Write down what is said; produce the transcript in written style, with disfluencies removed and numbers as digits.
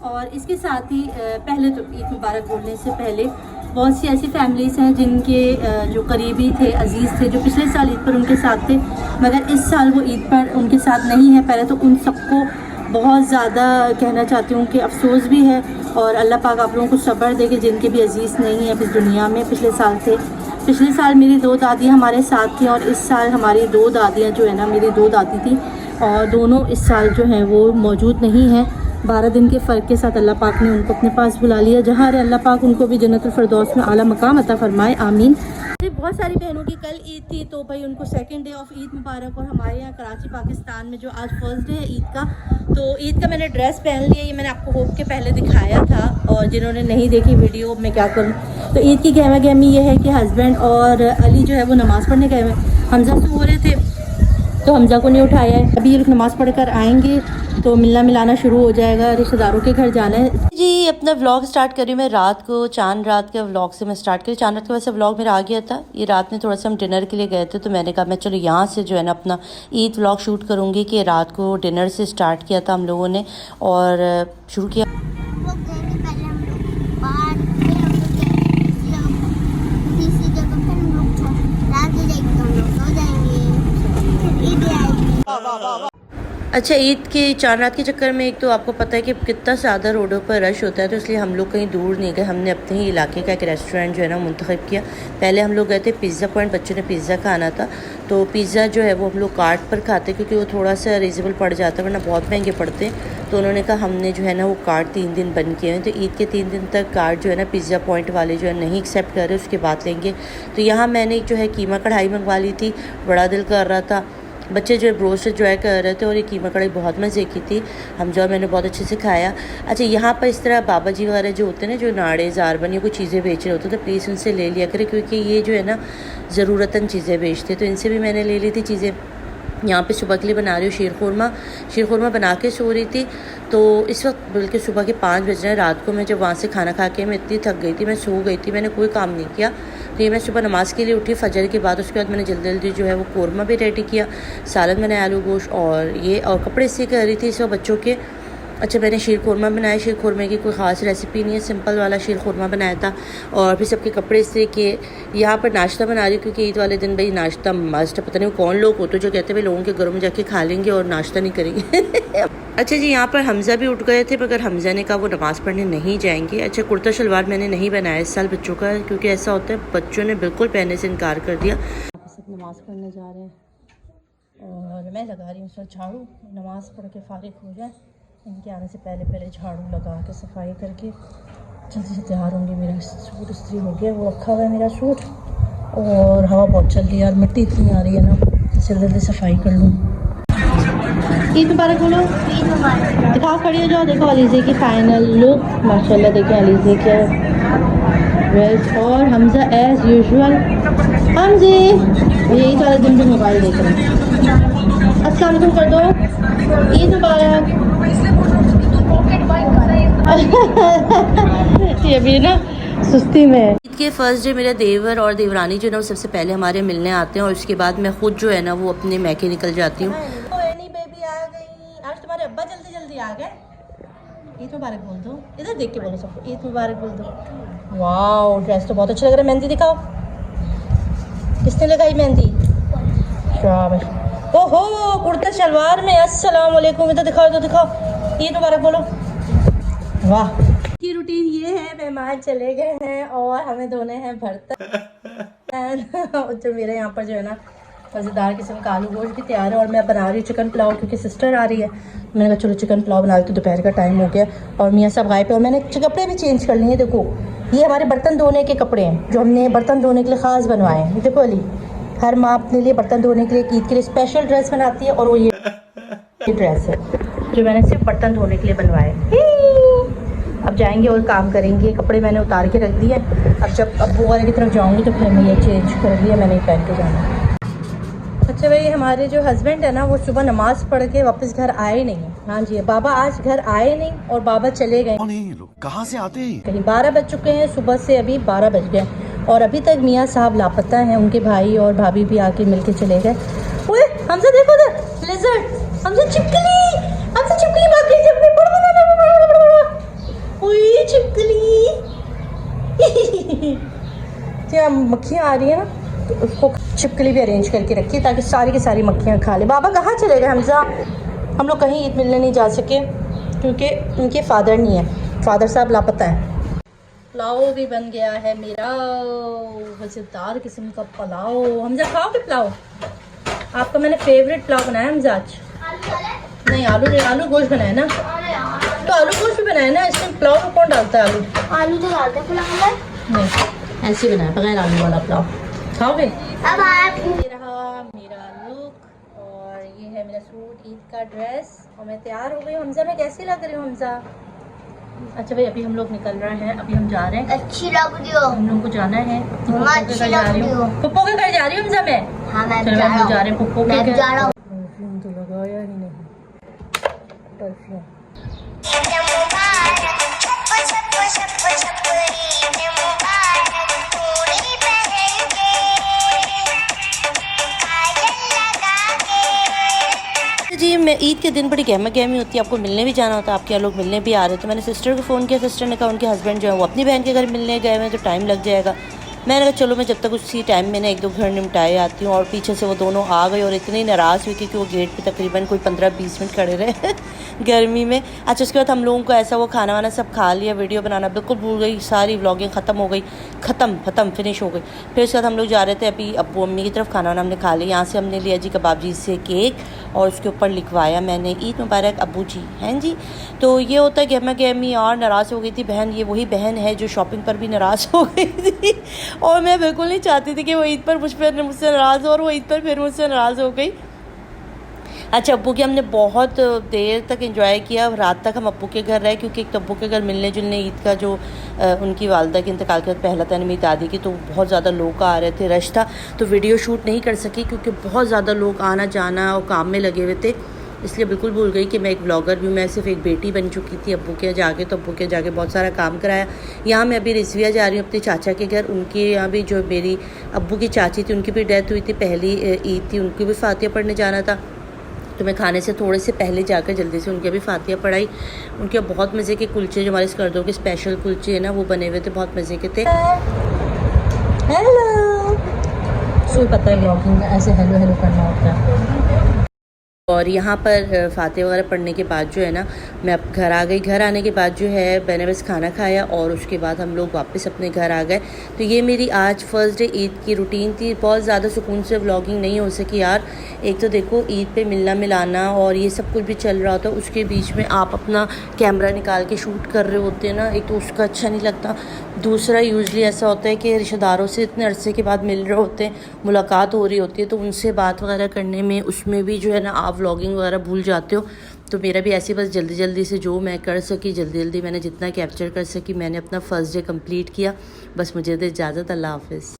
और इसके साथ ही पहले तो ईद मुबारक बोलने से पहले बहुत सी ऐसी फैमिलीज़ हैं जिनके जो करीबी थे, अजीज़ थे, जो पिछले साल ईद पर उनके साथ थे मगर इस साल वो ईद पर उनके साथ नहीं है। पहले तो उन सबको बहुत ज़्यादा कहना चाहती हूँ कि अफसोस भी है और अल्लाह पाक आप लोगों को सब्र दे कि जिनके भी अजीज़ नहीं है इस दुनिया में, पिछले साल थे। पिछले साल मेरी 2 दादियाँ हमारे साथ थी और इस साल हमारी 2 दादियाँ जो है ना, मेरी 2 दादी थी और दोनों इस साल जो हैं वो मौजूद नहीं हैं। 12 दिन के फ़र्क के साथ अल्लाह पाक ने उनको अपने पास बुला लिया। जहाँ रहे अल्लाह पाक उनको भी जन्नतुल फिरदौस में आला मकाम अता फरमाए, आमीन। बहुत सारी बहनों की कल ईद थी तो भाई उनको सेकंड डे ऑफ ईद मुबारक। और हमारे यहाँ कराची पाकिस्तान में जो आज फर्स्ट डे है ईद का, तो ईद का मैंने ड्रेस पहन लिया। ये मैंने आपको होप के पहले दिखाया था और जिन्होंने नहीं देखी वीडियो मैं क्या करूँ। तो ईद की गहमा गहमी ये है कि हस्बैंड और अली जो है वो नमाज़ पढ़ने गए हुए। हमजा सो रहे थे तो हमजा को नहीं उठाया है। अभी ये लोग नमाज़ पढ़ कर आएंगे तो मिलना मिलाना शुरू हो जाएगा, रिश्तेदारों के घर जाना है। जी अपना व्लॉग स्टार्ट करी मैं रात को, चांद रात के व्लॉग से मैं स्टार्ट करी। चांद रात के वैसे व्लॉग मेरा आ गया था, ये रात में थोड़ा सा हम डिनर के लिए गए थे तो मैंने कहा मैं चलो यहाँ से जो है ना अपना ईद व्लॉग शूट करूँगी कि रात को डिनर से स्टार्ट किया था हम लोगों ने और शुरू किया। अच्छा, ईद के चांद रात के चक्कर में एक तो आपको पता है कि कितना ज़्यादा रोडों पर रश होता है, तो इसलिए हम लोग कहीं दूर नहीं गए। हमने अपने ही इलाके का एक रेस्टोरेंट जो है ना मुंतखब किया। पहले हम लोग गए थे पिज़्ज़ा पॉइंट, बच्चों ने पिज़्ज़ा खाना था तो पिज़्ज़ा जो है वो हम लोग कार्ट पर खाते क्योंकि वो थोड़ा सा रीज़नेबल पड़ जाता है, वरना बहुत महंगे पड़ते हैं। तो उन्होंने कहा हमने जो है ना वो कार्ड 3 दिन बंद किए हैं, तो ईद के 3 दिन तक कार्ड जो है ना पिज़्ज़ा पॉइंट वाले जो है नहीं एक्सेप्ट कर रहे, उसके बाद लेंगे। तो यहाँ मैंने जो है कीमा कढ़ाई मंगवा ली थी, बड़ा दिल कर रहा था। बच्चे जो है ब्रोस्ट एंजॉय कर रहे थे और ये कीमा कढ़ाई बहुत मज़े की थी। हम जो मैंने बहुत अच्छे से खाया। अच्छा, यहाँ पर इस तरह बाबा जी वगैरह जो होते हैं ना, जो नाड़े ज़ारबन या कोई चीज़ें बेच रहे होते हैं, तो प्लीज़ उनसे ले लिया करें क्योंकि ये जो है ना ज़रूरतन चीज़ें बेचते, तो इनसे भी मैंने ले ली थी चीज़ें। यहाँ पे सुबह के लिए बना रही हूँ शीर खुरमा बना के सो रही थी। तो इस वक्त बल्कि सुबह के 5 बज रहे हैं। रात को मैं जब वहाँ से खाना खा के मैं इतनी थक गई थी, मैं सो गई थी, मैंने कोई काम नहीं किया। तो ये मैं सुबह नमाज़ के लिए उठी फजर के बाद, उसके बाद मैंने जल्दी जल्दी जो है वो कौरमा भी रेडी किया, सालन मैंने आलू गोश्त और कपड़े इसी कर रही थी इस वक्त बच्चों के। अच्छा, मैंने शीर खुरमा बनाया। शीर खुरमे की कोई ख़ास रेसिपी नहीं है, सिंपल वाला शीर खुरमा बनाया था। और फिर सबके कपड़े इससे किए। यहाँ पर नाश्ता बना रही हूँ क्योंकि ईद वाले दिन भाई नाश्ता मस्ट। पता नहीं कौन लोग होते जो कहते हैं भाई लोगों के घरों में जाके खा लेंगे और नाश्ता नहीं करेंगे। अच्छा जी, यहाँ पर हमज़ा भी उठ गए थे मगर हमज़ा ने कहा वो नमाज़ पढ़ने नहीं जाएंगे। अच्छा, कुर्ता शलवार मैंने नहीं बनाया इस साल बच्चों का क्योंकि ऐसा होता है बच्चों ने बिल्कुल पहनने से इनकार कर दिया। सब नमाज़ पढ़ने जा रहे हैं और मैं लगा रही हूँ सर झाड़ू, नमाज़ पढ़ के फारिग हो जाए। इनके आने से पहले झाड़ू लगा के सफाई करके जल्दी से तैयार होंगी। मेरा सूट इस्त्री हो गया, वो रखा हुआ है मेरा सूट। और हवा बहुत चल रही है यार, मिट्टी इतनी आ रही है ना, इससे जल्दी सफाई कर लूँ। ईद मुबारक बोलो। ईद मुबारक। दिखाओ, खड़ी हो जाओ। देखो अलीज़े की फाइनल लुक, माशाल्लाह। देखें अलीज़े के ड्रेस और हमज़ा एज़ यूजुअल। हमज़े यही सारे दिन भी मोबाइल देख रहे हैं। अस्सलाम वालेकुम कर दो। ईद मुबारक। ये भी ना सुस्ती में। ईद के फर्स्ट डे मेरा देवर और देवरानी जो है ना वो सबसे पहले हमारे मिलने आते हैं और उसके बाद मैं खुद जो है ना वो अपने मैके निकल जाती हूँ। बेबी आ गई। आज तुम्हारे अब्बा जल्दी जल्दी आ गए। ईद मुबारक बोल दो, इधर देख के बोलो सबको ईद मुबारक बोल दो। वाओ, ड्रेस तो बहुत अच्छा लग रहा है। मेहंदी दिखाओ, किसने लगाई मेहंदी? शाबाश। ओहो, कुर्ता शलवार में। अस्सलाम वालेकुम। इधर दिखाओ, इधर दिखाओ। ईद मुबारक बोलो। वाह। की रूटीन ये है, मेहमान चले गए हैं और हमें धोने हैं बर्तन। जो मेरे यहाँ पर जो है ना मज़ेदार किस्म का आलू गोश्त भी तैयार है और मैं बना रही हूँ चिकन पुलाव क्योंकि सिस्टर आ रही है। मैंने कहा चलो चिकन पुलाव बना लेती हूँ, दोपहर का टाइम हो गया और मियाँ साहब गायब पे और मैंने कपड़े भी चेंज कर लिए। देखो ये हमारे बर्तन धोने के कपड़े हैं जो हमने बर्तन धोने के लिए ख़ास बनवाए हैं। देखो अली हर माँ अपने लिए बर्तन धोने के लिए ईद के लिए स्पेशल ड्रेस बनाती है और वो ये ड्रेस है जो मैंने सिर्फ बर्तन धोने के लिए बनवाए। अब जाएंगे और काम करेंगे। कपड़े मैंने उतार के रख दिए। अब जब अब्बू वाले की तरफ जाऊंगी तो फिर मैं ये चेंज कर दिया, मैंने पहन के जाना। अच्छा भाई, हमारे जो हस्बैंड है ना वो सुबह नमाज पढ़ के वापस घर आए नहीं। हाँ जी, बाबा आज घर आए नहीं और बाबा चले गए। कहाँ से आते हैं? कहीं 12 बज चुके हैं सुबह से, अभी 12 बज गए और अभी तक मियाँ साहब लापता हैं। उनके भाई और भाभी भी आके मिल के चले गए। ओए हमसे देखो लेजर्ड, हमसे छिपकली भाग गई। मक्खियाँ आ रही है ना, तो उसको छिपकली भी अरेंज करके रखी है ताकि सारी की सारी मक्खियाँ खा ले। बाबा कहाँ चले गए हमजा? हम लोग कहीं ईद मिलने नहीं जा सके क्योंकि उनके फादर नहीं है, फादर साहब लापता है। पुलाव भी बन गया है मेरा, मज़ेदार किस्म का पुलाव। हमजा खाओगे पुलाव? आपका मैंने फेवरेट पुलाव बनाया हमजा आज। नहीं आलू नहीं, आलू गोश्त बनाया ना, तो आलू गोश्त भी बनाया ना। इसमें पुलाव में कौन डालता है आलू? आलू तो डालते हैं पुलाव में। नहीं, ऐसे ही बनाया बगैर आलू वाला पुलाव। खाओगे? अब आप ये रहा मेरा लुक और ये है मेरा सूट, ईद का ड्रेस, और मैं तैयार हो गई हूँ। हमजा मैं कैसी लग रही हूँ हमजा? अच्छा भाई अभी हम लोग निकल रहे हैं, अभी हम जा रहे हैं, अच्छी लग रही हो। हम लोग को जाना है मम्मा, अच्छी लग रही हो। पप्पो के घर जा रही हूँ हमजा मैं। हाँ मैं चलो जा हम रहा लोग जा हूँ। रहे हैं पप्पो के मैं घर। जा रहा हूँ। परफ्यूम तो लगाया ही नहीं, परफ्यूम। जी मैं ईद के दिन बड़ी गहमा गहमी होती है, आपको मिलने भी जाना होता है, आपके यहाँ लोग मिलने भी आ रहे थे। मैंने सिस्टर को फ़ोन किया, सिस्टर ने कहा उनके हस्बैंड जो है वो अपनी बहन के घर मिलने गए हुए हैं तो टाइम लग जाएगा। मैंने कहा चलो मैं जब तक उसी टाइम में ना एक दो घर निपटाए आती हूँ। और पीछे से वो दोनों आ गए और इतनी नाराज़ हुई कि वो गेट पे तकरीबन कोई 15-20 मिनट खड़े रहे गर्मी में। अच्छा उसके बाद हम लोगों को ऐसा वो खाना वाना सब खा लिया, वीडियो बनाना बिल्कुल भूल गई, सारी व्लॉगिंग ख़त्म हो गई, ख़त्म फिनिश हो गई। फिर उसके बाद हम लोग जा रहे थे अभी अब्बू अम्मी की तरफ, खाना वाना हमने खा लिया। यहाँ से हमने लिया जी कबाब जी से केक और उसके ऊपर लिखवाया मैंने ईद मुबारक अब्बू जी, हैं जी। तो ये होता है गहमा गहमी। और नाराज़ हो गई थी बहन, ये वही बहन है जो शॉपिंग पर भी नाराज़ हो गई थी और मैं बिल्कुल नहीं चाहती थी कि वो ईद पर मुझसे नाराज़ हो, और वो ईद पर फिर मुझसे नाराज़ हो गई। अच्छा अब्बू के हमने बहुत देर तक एंजॉय किया, रात तक हम अब्बू के घर रहे क्योंकि एक तो अब्बू के घर मिलने जुलने ईद का जो उनकी वालदा के इंतकाल के बाद पहला था मेरी दादी की, तो बहुत ज़्यादा लोग आ रहे थे, रश था, तो वीडियो शूट नहीं कर सकी क्योंकि बहुत ज़्यादा लोग आना जाना और काम में लगे हुए थे। इसलिए बिल्कुल भूल गई कि मैं एक ब्लॉगर भी हूँ। मैं सिर्फ एक बेटी बन चुकी थी अब्बू के जाके, तो अब्बू के जाके बहुत सारा काम कराया। यहाँ मैं अभी रिजविया जा रही हूँ अपने चाचा के घर, उनके यहाँ भी जो मेरी अब्बू की चाची थी उनकी भी डेथ हुई थी, पहली ईद थी, उनकी भी फातिया पढ़ने जाना था। तो मैं खाने से थोड़े से पहले जाकर जल्दी से उनकी भी फातिया पढ़ाई। उनके बहुत मज़े के कुलचे, जो हमारे स्कर्दों के स्पेशल कुलचे हैं ना, वो बने हुए थे, बहुत मज़े के थे। हेलो, सो पता है ब्लॉगिंग में ऐसे हेलो हेलो करना होता है। और यहाँ पर फातिहा वगैरह पढ़ने के बाद जो है ना मैं अब घर आ गई। घर आने के बाद जो है मैंने बस खाना खाया और उसके बाद हम लोग वापस अपने घर आ गए। तो ये मेरी आज फर्स्ट डे ईद की रूटीन थी। बहुत ज़्यादा सुकून से व्लॉगिंग नहीं हो सकी यार। एक तो देखो ईद पे मिलना मिलाना और ये सब कुछ भी चल रहा होता है, उसके बीच में आप अपना कैमरा निकाल के शूट कर रहे होते हैं ना, एक तो उसका अच्छा नहीं लगता। दूसरा यूजली ऐसा होता है कि रिश्तेदारों से इतने अरसे के बाद मिल रहे होते हैं, मुलाकात हो रही होती है, तो उनसे बात वगैरह करने में उसमें भी जो है ना आप व्लॉगिंग वगैरह भूल जाते हो। तो मेरा भी ऐसे बस जल्दी जल्दी से जो मैं कर सकी, जल्दी जल्दी मैंने जितना कैप्चर कर सकी, मैंने अपना फ़र्स्ट डे कंप्लीट किया। बस मुझे दे इजाज़त, अल्लाह हाफ़िज़।